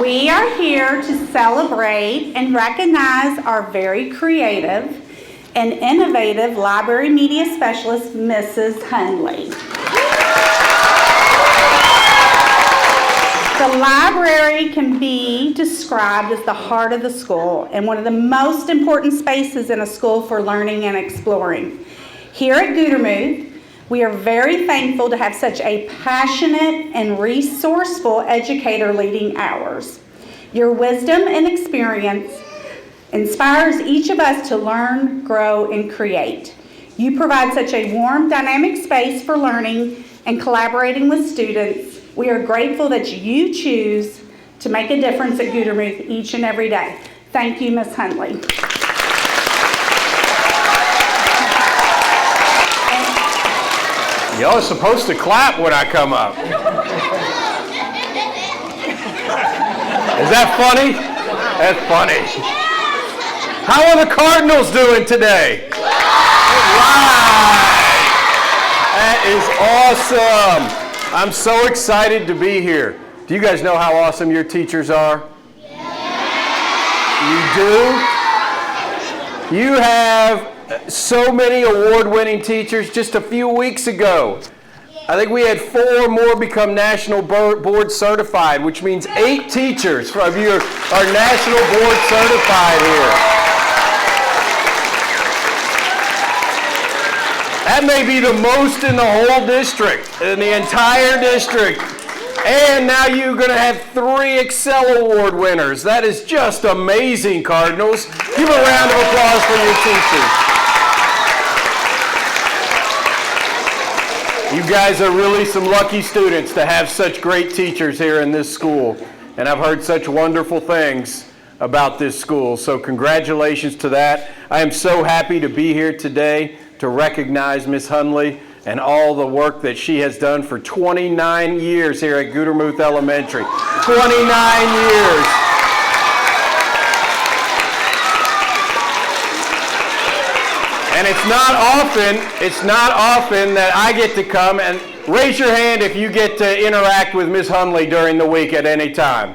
We are here to celebrate and recognize our very creative and innovative library media specialist, Mrs. Hundley. The library can be described as the heart of the school and one of the most important spaces in a school for learning and exploring. Here at Gutermuth, we are very thankful to have such a passionate and resourceful educator leading ours. Your wisdom and experience inspires each of us to learn, grow, and create. You provide such a warm, dynamic space for learning and collaborating with students. We are grateful that you choose to make a difference at Gutermuth each and every day. Thank you, Ms. Hundley. Y'all are supposed to clap when I come up. Is that funny? That's funny. How are the Cardinals doing today? Right. That is awesome. I'm so excited to be here. Do you guys know how awesome your teachers are? Yeah. You do? You have so many award-winning teachers. Just a few weeks ago, I think we had 4 more become national board certified, which means 8 teachers from you are national board certified here. That may be the most in the whole district, in the entire district. And now you're going to have 3 ExCEL Award winners. That is just amazing, Cardinals. Give a round of applause for your teachers. You guys are really some lucky students to have such great teachers here in this school. And I've heard such wonderful things about this school. So congratulations to that. I am so happy to be here today to recognize Ms. Hundley and all the work that she has done for 29 years here at Gutermuth Elementary. 29 years. And it's not often that I get to come and raise your hand if you get to interact with Ms. Hundley during the week at any time.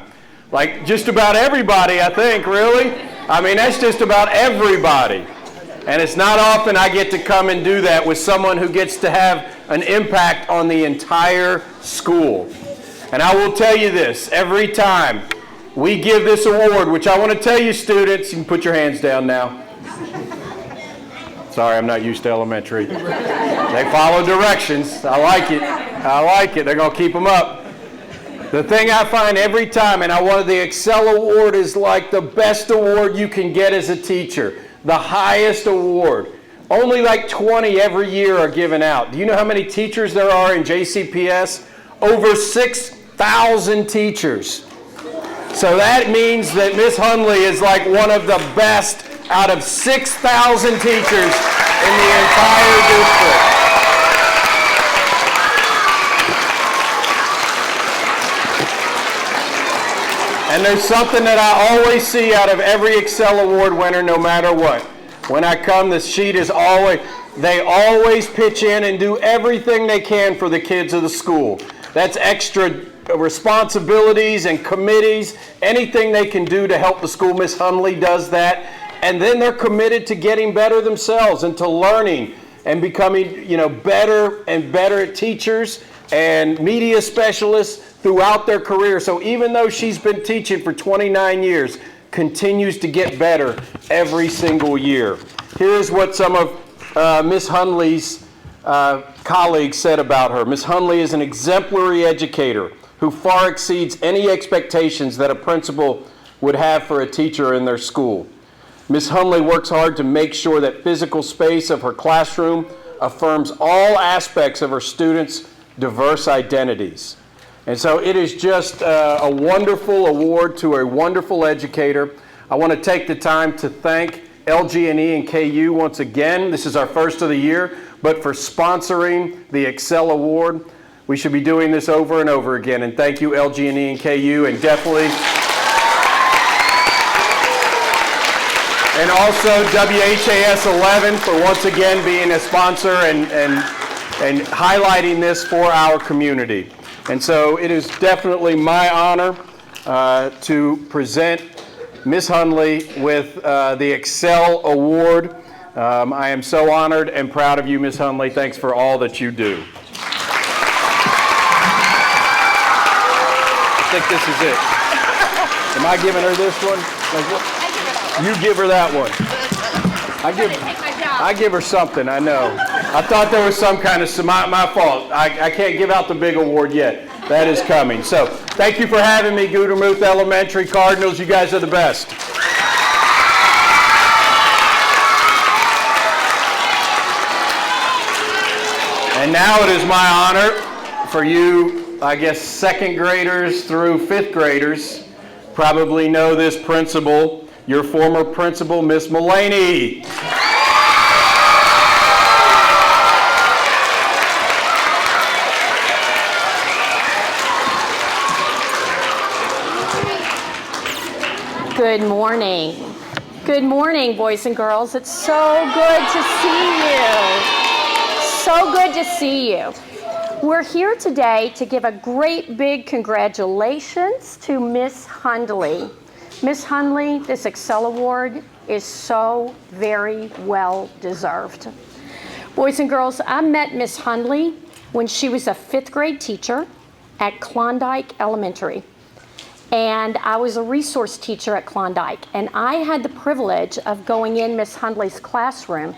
Like just about everybody, I think, really. I mean, that's just about everybody. And it's not often I get to come and do that with someone who gets to have an impact on the entire school. And I will tell you this, every time we give this award, which I want to tell you students, you can put your hands down now. Sorry, I'm not used to elementary. They follow directions. I like it. I like it. They're going to keep them up. The thing I find every time, and I wanted the ExCEL Award is like the best award you can get as a teacher. The highest award. Only like 20 every year are given out. Do you know how many teachers there are in JCPS? Over 6,000 teachers. So that means that Ms. Hundley is like one of the best out of 6,000 teachers in the entire district. And there's something that I always see out of every ExCEL Award winner, no matter what. When I come, the sheet is always, they always pitch in and do everything they can for the kids of the school. That's extra responsibilities and committees, anything they can do to help the school. Ms. Hundley does that. And then they're committed to getting better themselves and to learning and becoming, better and better teachers and media specialists throughout their career. So even though she's been teaching for 29 years, continues to get better every single year. Here's what some of Ms. Hundley's colleagues said about her. Ms. Hundley is an exemplary educator who far exceeds any expectations that a principal would have for a teacher in their school. Ms. Hundley works hard to make sure that physical space of her classroom affirms all aspects of her students' diverse identities. And so it is just a wonderful award to a wonderful educator. I want to take the time to thank LG&E and KU once again. This is our first of the year, but for sponsoring the ExCEL Award. We should be doing this over and over again. And thank you, LG&E and KU, and definitely. And also WHAS 11 for once again being a sponsor and highlighting this for our community. And so it is definitely my honor to present Ms. Hundley with the ExCEL Award. I am so honored and proud of you, Ms. Hundley. Thanks for all that you do. I think this is it. Am I giving her this one? You give her that one. I give her something, I know. I thought there was some kind of, my fault. I can't give out the big award yet. That is coming. So, thank you for having me, Gutermuth Elementary Cardinals. You guys are the best. And now it is my honor for you, I guess, second graders through fifth graders, probably know this principal, your former principal, Miss Mullaney. Good morning. Good morning, boys and girls. It's so good to see you. So good to see you. We're here today to give a great big congratulations to Miss Hundley. Miss Hundley, this ExCEL Award is so very well deserved. Boys and girls, I met Miss Hundley when she was a fifth grade teacher at Klondike Elementary. And I was a resource teacher at Klondike, and I had the privilege of going in Miss Hundley's classroom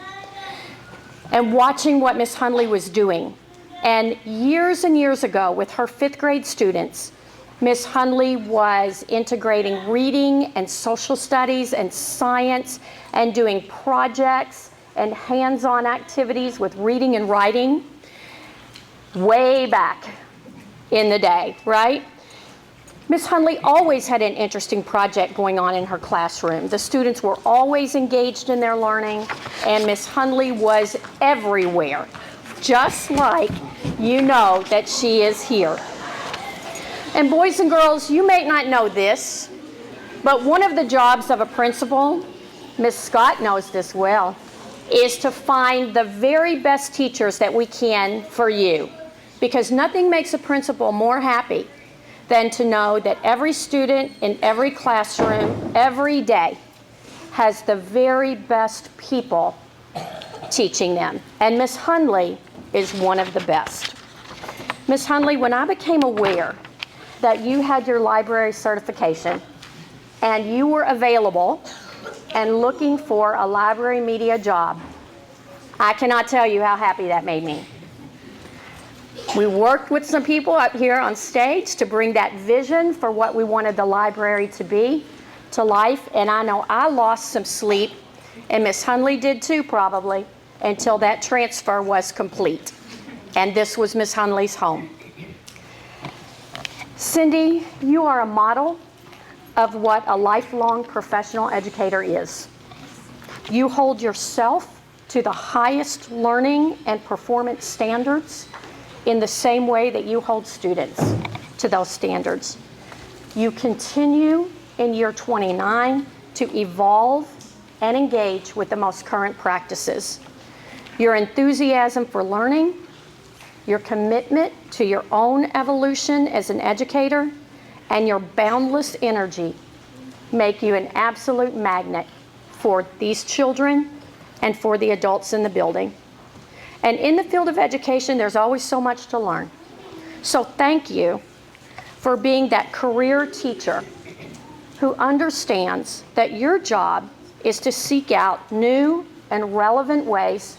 and watching what Miss Hundley was doing. And years ago, with her fifth grade students, Miss Hundley was integrating reading and social studies and science and doing projects and hands-on activities with reading and writing way back in the day, right? Miss Hundley always had an interesting project going on in her classroom. The students were always engaged in their learning, and Miss Hundley was everywhere, just like you know that she is here. And boys and girls, you may not know this, but one of the jobs of a principal, Miss Scott knows this well, is to find the very best teachers that we can for you. Because nothing makes a principal more happy than to know that every student in every classroom, every day, has the very best people teaching them. And Miss Hundley is one of the best. Miss Hundley, when I became aware that you had your library certification and you were available and looking for a library media job, I cannot tell you how happy that made me. We worked with some people up here on stage to bring that vision for what we wanted the library to be to life, and I know I lost some sleep, and Miss Hundley did too probably, until that transfer was complete. And this was Miss Hundley's home. Cindy, you are a model of what a lifelong professional educator is. You hold yourself to the highest learning and performance standards in the same way that you hold students to those standards. You continue in year 29 to evolve and engage with the most current practices. Your enthusiasm for learning, your commitment to your own evolution as an educator, and your boundless energy make you an absolute magnet for these children and for the adults in the building. And in the field of education, there's always so much to learn. So thank you for being that career teacher who understands that your job is to seek out new and relevant ways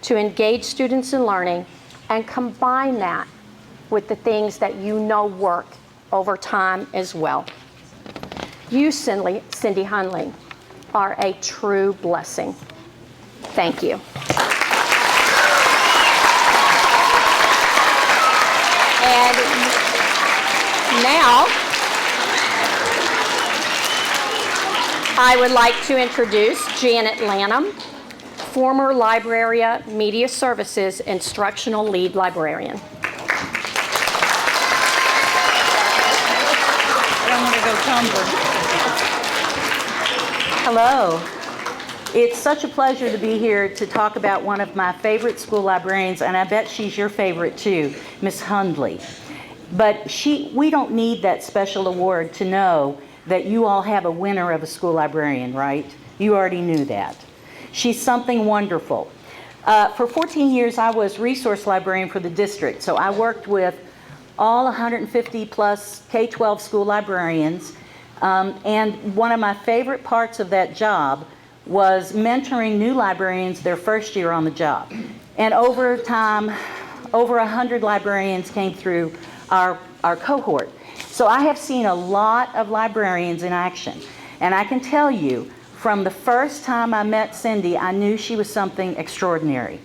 to engage students in learning and combine that with the things that you know work over time as well. You, Cindy Hundley, are a true blessing. Thank you. And now, I would like to introduce Janet Lanham, former Librarian Media Services Instructional Lead Librarian. I don't want to go tumbling. Hello. It's such a pleasure to be here to talk about one of my favorite school librarians, and I bet she's your favorite too, Miss Hundley. But we don't need that special award to know that you all have a winner of a school librarian, right? You already knew that. She's something wonderful. For 14 years, I was resource librarian for the district. So I worked with all 150 plus K-12 school librarians. And one of my favorite parts of that job was mentoring new librarians their first year on the job. And over time, over 100 librarians came through our cohort. So I have seen a lot of librarians in action. And I can tell you, from the first time I met Cindy, I knew she was something extraordinary.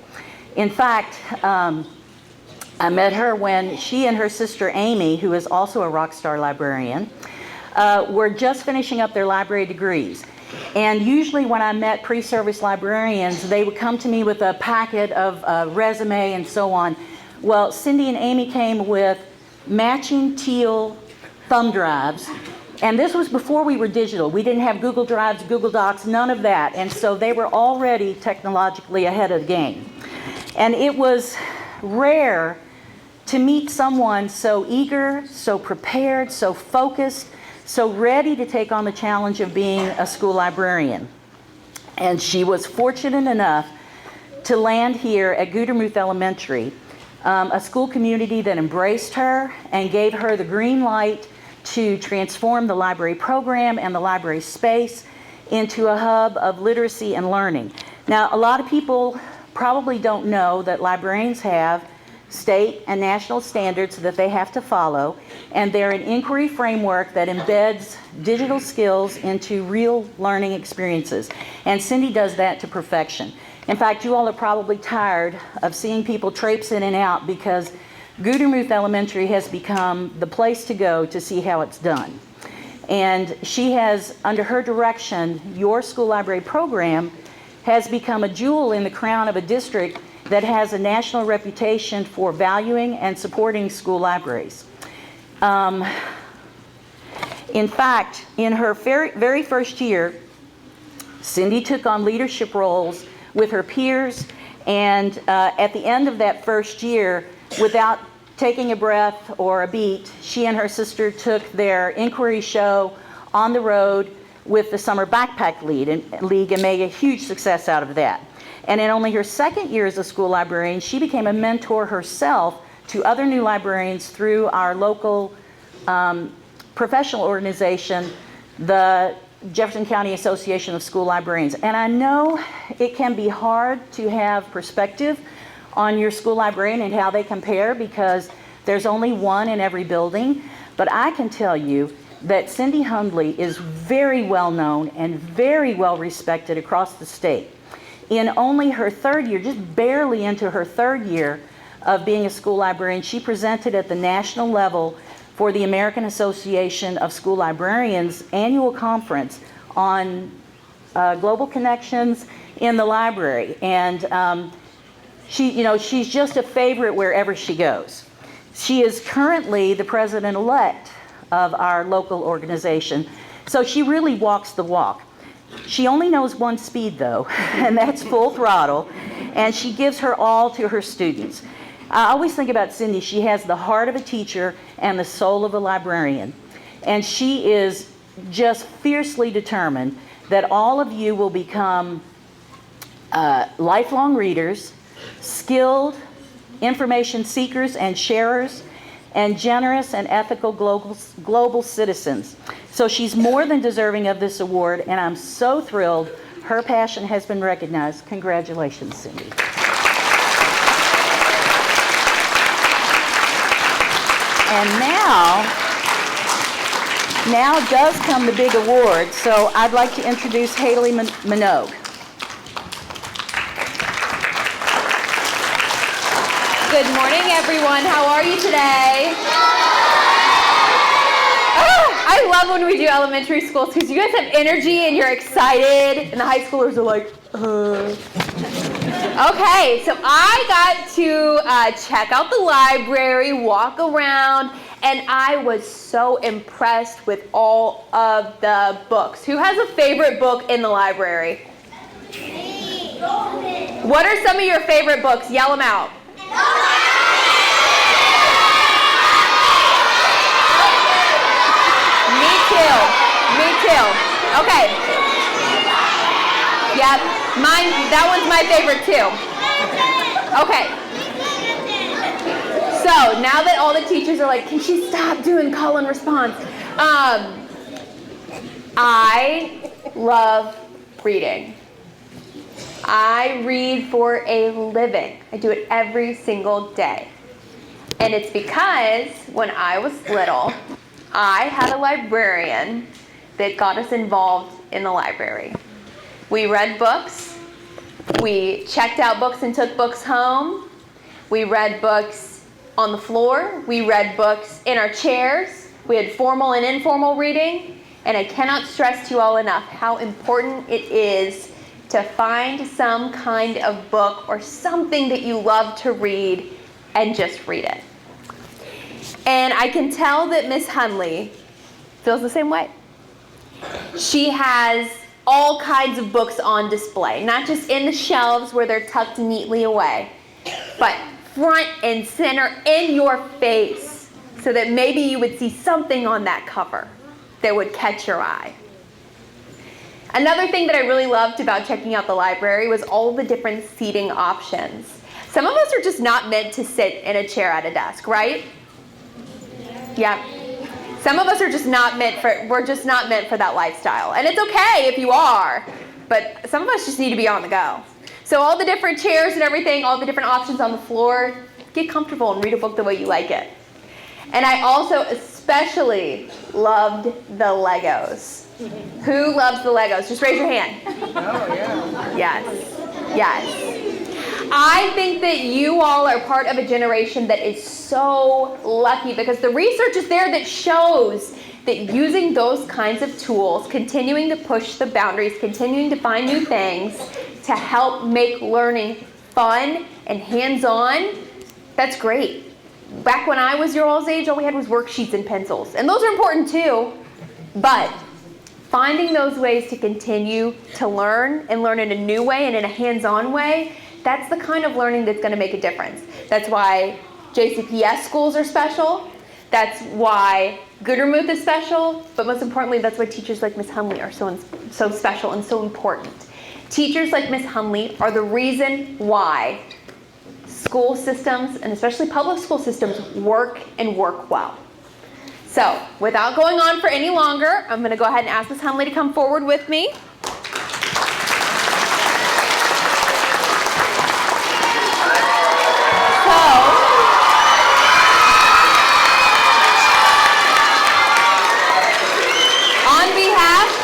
In fact, I met her when she and her sister Amy, who is also a rock star librarian, were just finishing up their library degrees. And usually when I met pre-service librarians, they would come to me with a packet of resume and so on. Well, Cindy and Amy came with matching teal thumb drives. And this was before we were digital. We didn't have Google Drives, Google Docs, none of that. And so they were already technologically ahead of the game. And it was rare to meet someone so eager, so prepared, so focused, so ready to take on the challenge of being a school librarian. And she was fortunate enough to land here at Gutermuth Elementary, a school community that embraced her and gave her the green light to transform the library program and the library space into a hub of literacy and learning. Now, a lot of people probably don't know that librarians have state and national standards that they have to follow, and they're an inquiry framework that embeds digital skills into real learning experiences. And Cindy does that to perfection. In fact, you all are probably tired of seeing people traipse in and out because Gutermuth Elementary has become the place to go to see how it's done. And she has, under her direction, your school library program has become a jewel in the crown of a district that has a national reputation for valuing and supporting school libraries. In fact, in her very first year, Cindy took on leadership roles with her peers, and at the end of that first year, without taking a breath or a beat, she and her sister took their inquiry show on the road with the Summer Backpack League and made a huge success out of that. And in only her second year as a school librarian, she became a mentor herself to other new librarians through our local professional organization, the Jefferson County Association of School Librarians. And I know it can be hard to have perspective on your school librarian and how they compare because there's only one in every building. But I can tell you that Cindy Hundley is very well known and very well respected across the state. In only her third year, just barely into her third year of being a school librarian, she presented at the national level for the American Association of School Librarians annual conference on global connections in the library. And she's just a favorite wherever she goes. She is currently the president-elect of our local organization, so she really walks the walk. She only knows one speed though, and that's full throttle, and she gives her all to her students. I always think about Cindy, she has the heart of a teacher and the soul of a librarian, and she is just fiercely determined that all of you will become lifelong readers, skilled information seekers and sharers, and generous and ethical global citizens. So she's more than deserving of this award, and I'm so thrilled her passion has been recognized. Congratulations, Cindy. And now does come the big award, so I'd like to introduce Haley Minogue. Good morning, everyone. How are you today? I love when we do elementary schools because you guys have energy and you're excited, and the high schoolers are like, Okay, so I got to check out the library, walk around, and I was so impressed with all of the books. Who has a favorite book in the library? Me. What are some of your favorite books? Yell them out. too. Me too. Okay. Yep. That one's my favorite too. Okay. So now that all the teachers are like, can she stop doing call and response? I love reading. I read for a living. I do it every single day. And it's because when I was little, I had a librarian that got us involved in the library. We read books. We checked out books and took books home. We read books on the floor. We read books in our chairs. We had formal and informal reading. And I cannot stress to you all enough how important it is to find some kind of book or something that you love to read and just read it. And I can tell that Miss Hundley feels the same way. She has all kinds of books on display, not just in the shelves where they're tucked neatly away, but front and center in your face so that maybe you would see something on that cover that would catch your eye. Another thing that I really loved about checking out the library was all the different seating options. Some of us are just not meant to sit in a chair at a desk, right? Yeah. Some of us are just not meant for, we're just not meant for that lifestyle. And it's okay if you are, but some of us just need to be on the go. So all the different chairs and everything, all the different options on the floor, get comfortable and read a book the way you like it. And I also especially loved the Legos. Who loves the Legos? Just raise your hand. Oh, yeah. Yes. Yes. I think that you all are part of a generation that is so lucky because the research is there that shows that using those kinds of tools, continuing to push the boundaries, continuing to find new things to help make learning fun and hands-on, that's great. Back when I was your all's age, all we had was worksheets and pencils. And those are important too, but finding those ways to continue to learn and learn in a new way and in a hands-on way, that's the kind of learning that's going to make a difference. That's why JCPS schools are special. That's why Gutermuth is special. But most importantly, that's why teachers like Ms. Hundley are so special and so important. Teachers like Ms. Hundley are the reason why school systems, and especially public school systems, work and work well. So, without going on for any longer, I'm going to go ahead and ask Ms. Hundley to come forward with me.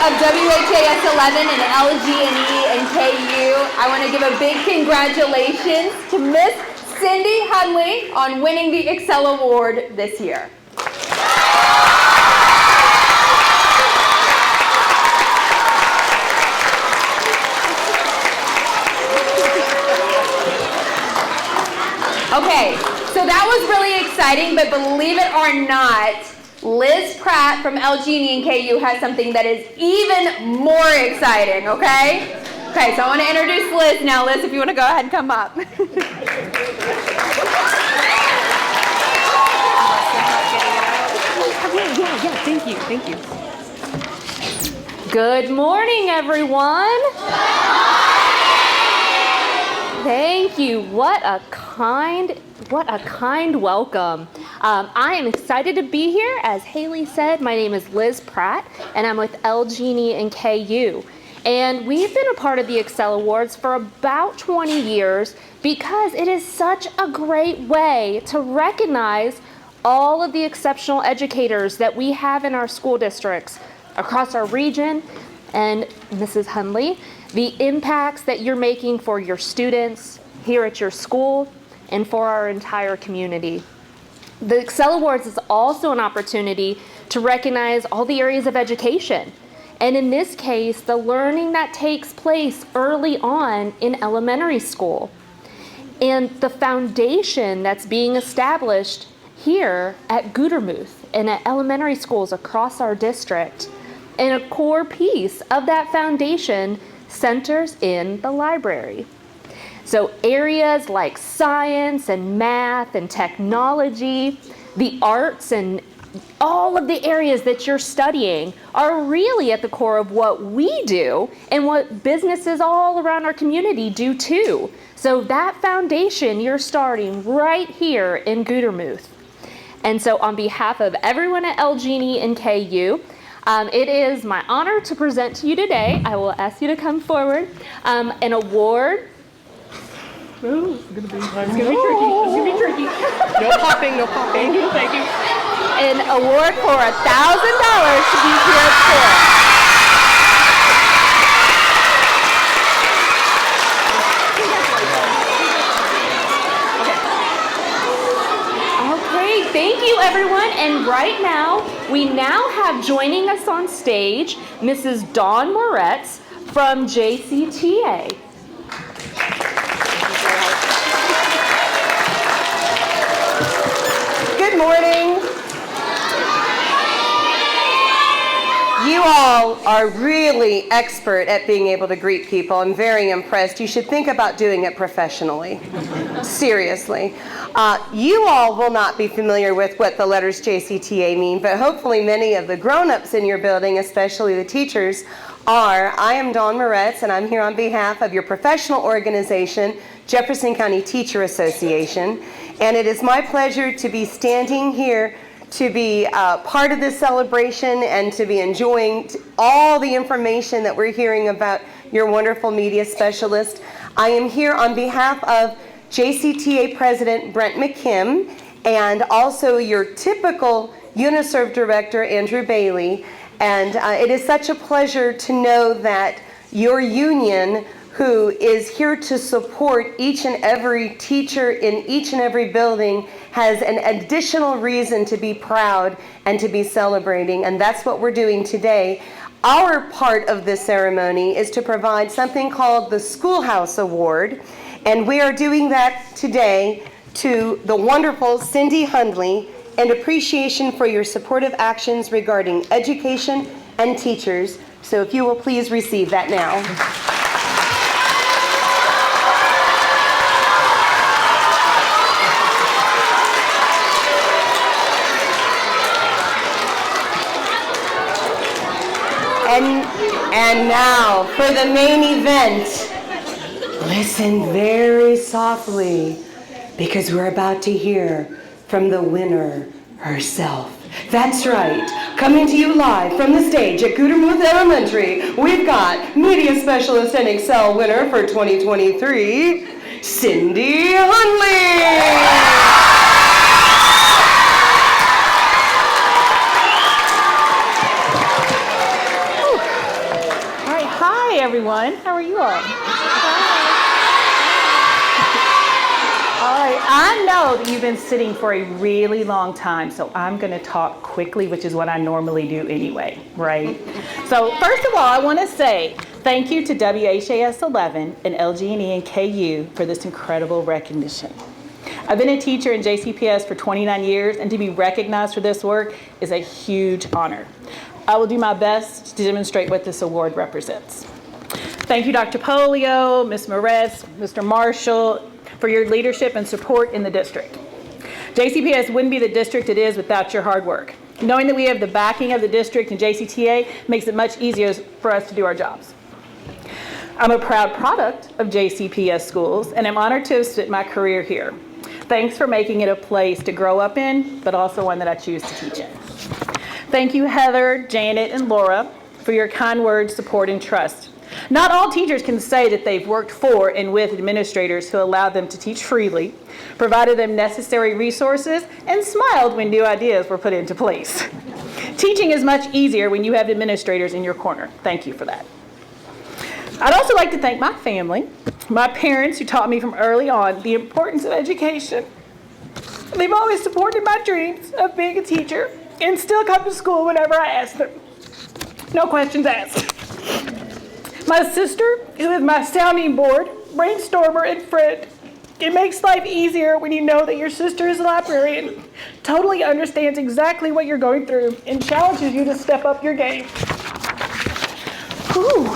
Of WHAS 11 and LG&E and KU, I want to give a big congratulations to Miss Cindy Hundley on winning the ExCEL Award this year. Okay, so that was really exciting, but believe it or not, Liz Pratt from LG&E and KU has something that is even more exciting, okay? Okay, so I want to introduce Liz now. Liz, if you want to go ahead and come up. Yeah, thank you. Good morning, everyone. Thank you. What a kind welcome. I am excited to be here. As Haley said, my name is Liz Pratt, and I'm with LG&E and KU. And we've been a part of the ExCEL Awards for about 20 years because it is such a great way to recognize all of the exceptional educators that we have in our school districts across our region. And Mrs. Hundley, the impacts that you're making for your students here at your school and for our entire community. The ExCEL Awards is also an opportunity to recognize all the areas of education. And in this case, the learning that takes place early on in elementary school. And the foundation that's being established here at Gutermuth and at elementary schools across our district. And a core piece of that foundation centers in the library. So areas like science and math and technology, the arts and all of the areas that you're studying are really at the core of what we do and what businesses all around our community do too. So that foundation you're starting right here in Gutermuth. And so on behalf of everyone at LG&E and KU, it is my honor to present to you today, I will ask you to come forward, an award. Ooh, it's gonna be tricky. It's gonna be tricky. No popping, no popping. Thank you. An award for $1,000 to be here at school. Okay, thank you everyone. And right now, we now have joining us on stage, Mrs. Dawn Moretz from JCTA. Good morning. You all are really expert at being able to greet people. I'm very impressed. You should think about doing it professionally. Seriously. You all will not be familiar with what the letters JCTA mean, but hopefully many of the grown-ups in your building, especially the teachers, are. I am Dawn Moretz, and I'm here on behalf of your professional organization, Jefferson County Teacher Association. And it is my pleasure to be standing here to be part of this celebration and to be enjoying all the information that we're hearing about your wonderful media specialist. I am here on behalf of JCTA President Brent McKim and also your typical UNISERV Director Andrew Bailey. And it is such a pleasure to know that your union, who is here to support each and every teacher in each and every building, has an additional reason to be proud and to be celebrating, and that's what we're doing today. Our part of this ceremony is to provide something called the Schoolhouse Award, and we are doing that today to the wonderful Cindy Hundley in appreciation for your supportive actions regarding education and teachers. So if you will please receive that now. And now for the main event. Listen very softly, because we're about to hear from the winner herself. That's right. Coming to you live from the stage at Gutermuth Elementary, we've got Media Specialist and ExCEL winner for 2023, Cindy Hundley. Hi everyone, how are you all? All right, I know that you've been sitting for a really long time, so I'm going to talk quickly, which is what I normally do anyway, right? So first of all, I want to say thank you to WHAS 11 and LG&E and KU for this incredible recognition. I've been a teacher in JCPS for 29 years, and to be recognized for this work is a huge honor. I will do my best to demonstrate what this award represents. Thank you, Dr. Polio, Ms. Moretz, Mr. Marshall, for your leadership and support in the district. JCPS wouldn't be the district it is without your hard work. Knowing that we have the backing of the district and JCTA makes it much easier for us to do our jobs. I'm a proud product of JCPS schools, and I'm honored to have spent my career here. Thanks for making it a place to grow up in, but also one that I choose to teach in. Thank you, Heather, Janet, and Laura, for your kind words, support, and trust. Not all teachers can say that they've worked for and with administrators who allowed them to teach freely, provided them necessary resources, and smiled when new ideas were put into place. Teaching is much easier when you have administrators in your corner. Thank you for that. I'd also like to thank my family, my parents who taught me from early on the importance of education. They've always supported my dreams of being a teacher and still come to school whenever I ask them. No questions asked. My sister is my sounding board, brainstormer, and friend. It makes life easier when you know that your sister is a librarian, totally understands exactly what you're going through, and challenges you to step up your game. Whew.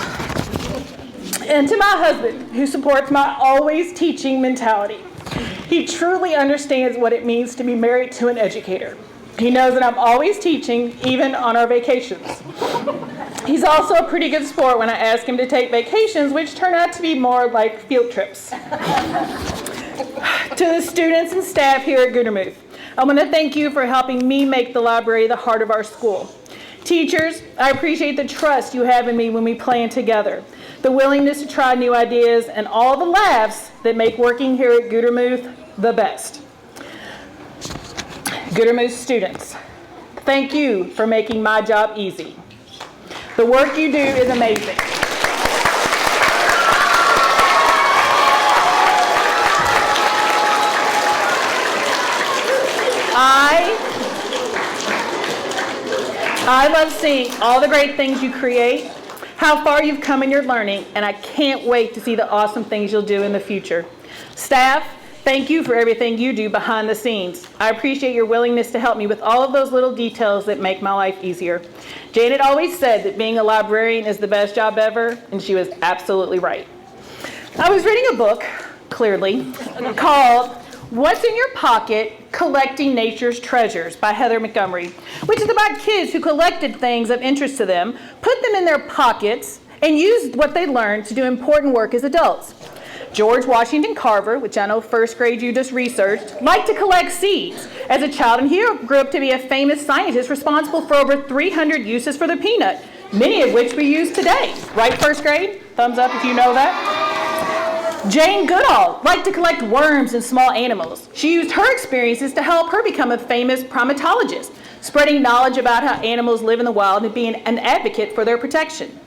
And to my husband, who supports my always teaching mentality. He truly understands what it means to be married to an educator. He knows that I'm always teaching, even on our vacations. He's also a pretty good sport when I ask him to take vacations, which turn out to be more like field trips. To the students and staff here at Gutermuth, I want to thank you for helping me make the library the heart of our school. Teachers, I appreciate the trust you have in me when we plan together, the willingness to try new ideas, and all the laughs that make working here at Gutermuth the best. Gutermuth students, thank you for making my job easy. The work you do is amazing. I love seeing all the great things you create, how far you've come in your learning, and I can't wait to see the awesome things you'll do in the future. Staff, thank you for everything you do behind the scenes. I appreciate your willingness to help me with all of those little details that make my life easier. Janet always said that being a librarian is the best job ever, and she was absolutely right. I was reading a book, clearly, called What's in Your Pocket? Collecting Nature's Treasures by Heather Montgomery, which is about kids who collected things of interest to them, put them in their pockets, and used what they learned to do important work as adults. George Washington Carver, which I know first grade you just researched, liked to collect seeds as a child, and he grew up to be a famous scientist responsible for over 300 uses for the peanut, many of which we use today. Right, first grade? Thumbs up if you know that. Jane Goodall liked to collect worms and small animals. She used her experiences to help her become a famous primatologist, spreading knowledge about how animals live in the wild and being an advocate for their protection.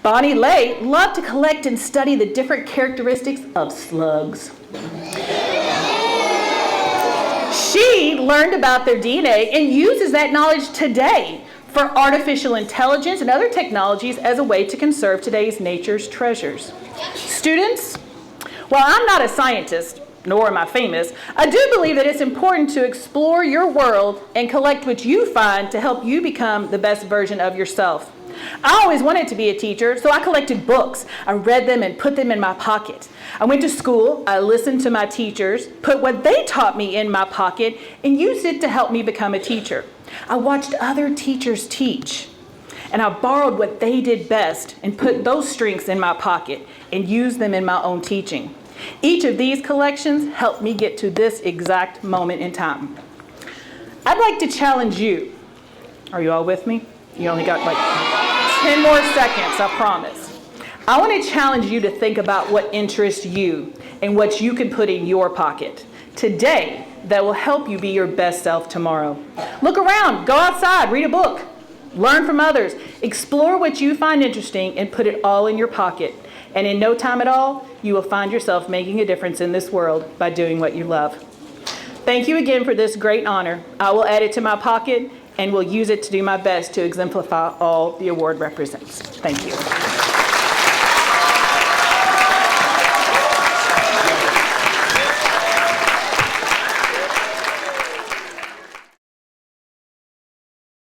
Bonnie Lay loved to collect and study the different characteristics of slugs. She learned about their DNA and uses that knowledge today for artificial intelligence and other technologies as a way to conserve today's nature's treasures. Students, while I'm not a scientist, nor am I famous, I do believe that it's important to explore your world and collect what you find to help you become the best version of yourself. I always wanted to be a teacher, so I collected books. I read them and put them in my pocket. I went to school, I listened to my teachers, put what they taught me in my pocket, and used it to help me become a teacher. I watched other teachers teach, and I borrowed what they did best and put those strengths in my pocket and used them in my own teaching. Each of these collections helped me get to this exact moment in time. I'd like to challenge you. Are you all with me? You only got like 10 more seconds, I promise. I want to challenge you to think about what interests you and what you can put in your pocket today that will help you be your best self tomorrow. Look around, go outside, read a book, learn from others, explore what you find interesting and put it all in your pocket. And in no time at all, you will find yourself making a difference in this world by doing what you love. Thank you again for this great honor. I will add it to my pocket and will use it to do my best to exemplify all the award represents. Thank you.